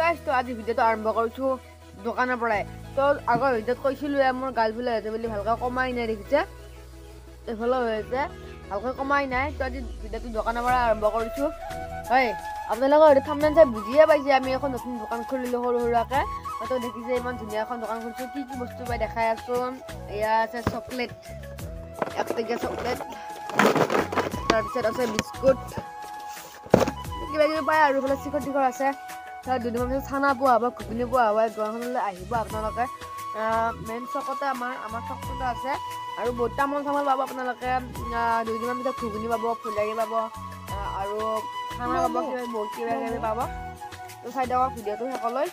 গাইছ তো আজি ভিডিঅ'টো আৰম্ভ কৰিছোঁ দোকানৰ পৰাই। তো আগৰ ভিডিঅ'ত কৈছিলোঁ মোৰ গালফুলে হৈছে বুলি, ভালকৈ কমাই নাই দেখিছে, এইফালে হৈ আছে ভালকৈ কমাই নাই। তো আজি ভিডিঅ'টো দোকানৰ পৰা আৰম্ভ কৰিছোঁ। হয়, আপোনালোকৰ হয়তো থাম্বনেইল চাই বুজিয়ে পাইছে আমি এখন নতুন দোকান খুলিলোঁ সৰু সুৰাকৈ। তো দেখিছে ইমান ধুনীয়া এখন দোকান খুলিছোঁ। কি কি বস্তু পাই দেখাই আছোঁ। এয়া আছে চকলেট, 1 টকীয়া চকলেট, তাৰপিছত আছে বিস্কুট, কিবা কিবি পায় আৰু এইফালে চিখৰ টিখৰ আছে। দুদিনমান পিছত চানা পোৱা হ'ব, ঘুগুনি পোৱা হ'ব। দোকানখনলৈ আহিব আপোনালোকে। মেইন চকতে আমাৰ চকতে আছে আৰু বহুত তামোল চামোল পাব আপোনালোকে। দুদিনমান পিছত ঘুগুনি পাব, ফুলদাৰি পাব আৰু খানা পাব, বহুত কিবা কিবি পাব। তো চাই দিয়ক ভিডিঅ'টো শেষলৈ।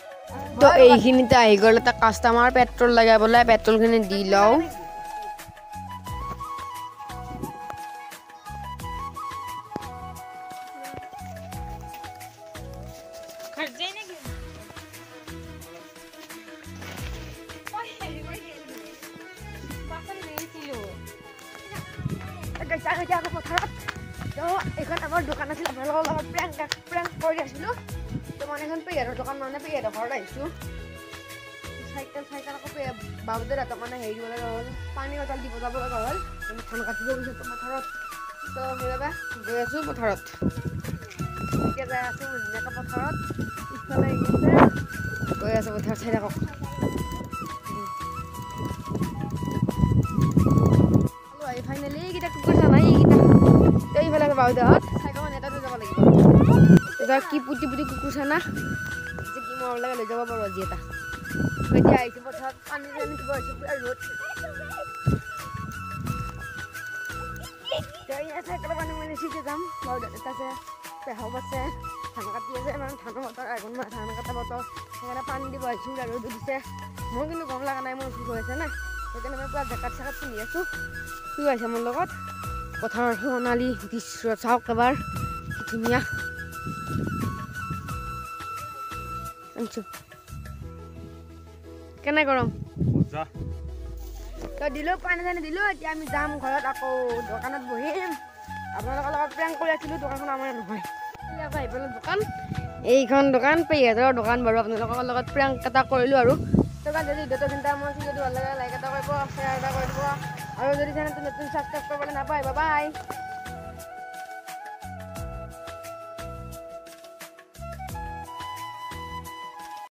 তো এইখিনিতে আহি গ'ল এটা কাষ্টমাৰ, পেট্ৰল লাগে বোলে, পেট্ৰলখিনি দি লওঁ। এইখন আমাৰ দোকান আছিল, আপোনালোকৰ লগত প্ৰেংক কৰি আছিলোঁ। তো মানে এখন পেহীহঁতৰ দোকান, মানে পেহীহঁতৰ ঘৰত আহিছোঁ। চাইকেল আকৌ বাবুতে ৰাতক মানে হেৰি দিব লগা হ'ল, পানী বটল দিব যাব লগা হ'ল, ধান কাটিব গৈছোঁ পথাৰত। তো সেইবাবে গৈ আছোঁ পথাৰত। এতিয়া যাই আছোঁ ধুনীয়াকৈ পথাৰত। ইফালে গৈ আছোঁ পথাৰত, চাই থাকক। ফাইনেলি এইকেইটা কুকুৰ চানা, এইকেইটা এইফালে আছে বাহুদাহঁত, চাইকেল এটাতে যাব লাগিব। এতিয়া কি পুতি কুকুৰ চানা যে কি মৰম লাগে, লৈ যাব পাৰোঁ আজি এটা। এতিয়া আহিছোঁ পথাৰত, পানী চানী দিব আহিছোঁ, পুৰা ৰ'দ। চাইকেলৰ পানী মানে চিটি যাম। বাহুদাহঁত আছে, পেহক আছে, ধান কাটি আছে, মানে ধানৰ বতৰ, আঘোণ মাহ ধান কটা বতৰ, সেইকাৰণে পানী দিব আহিছোঁ। আৰু ৰ'দ দিছে, মোৰ কিন্তু গম লগা নাই, মোৰ অসুখ হৈ আছে না, সেইকাৰণে মই পুৰা জেকেট চেকেট পিন্ধি আছোঁ। কি আছে মোৰ লগত পথাৰৰ সোণালী দৃশ্য চাওক এবাৰ, কি ধুনীয়া। কেনে গৰম তো দিলোঁ, পানী চানী দিলোঁ। এতিয়া আমি যাম ঘৰত, আকৌ দোকানত বহিম। আপোনালোকৰ লগত প্ৰেংক কৰি আছিলোঁ, দোকানখন আমাৰ নহয়। আকৌ আহি পেলাই দোকান, এইখন দোকান পেহীহঁতৰ দোকান বাৰু। আপোনালোকৰ লগত প্ৰেংক এটা কৰিলোঁ আৰু। তো যদি ভিডিঅ'টো কিন্তু মোৰ ভিডিঅ'টো ভাল লাগে, লাইক এটা কৰিব, শ্বেয়াৰ এটা কৰিব, আৰু যদি চেনেলটো নতুন ছাবস্ক্ৰাইব কৰিবলৈ নাপায়, বাই।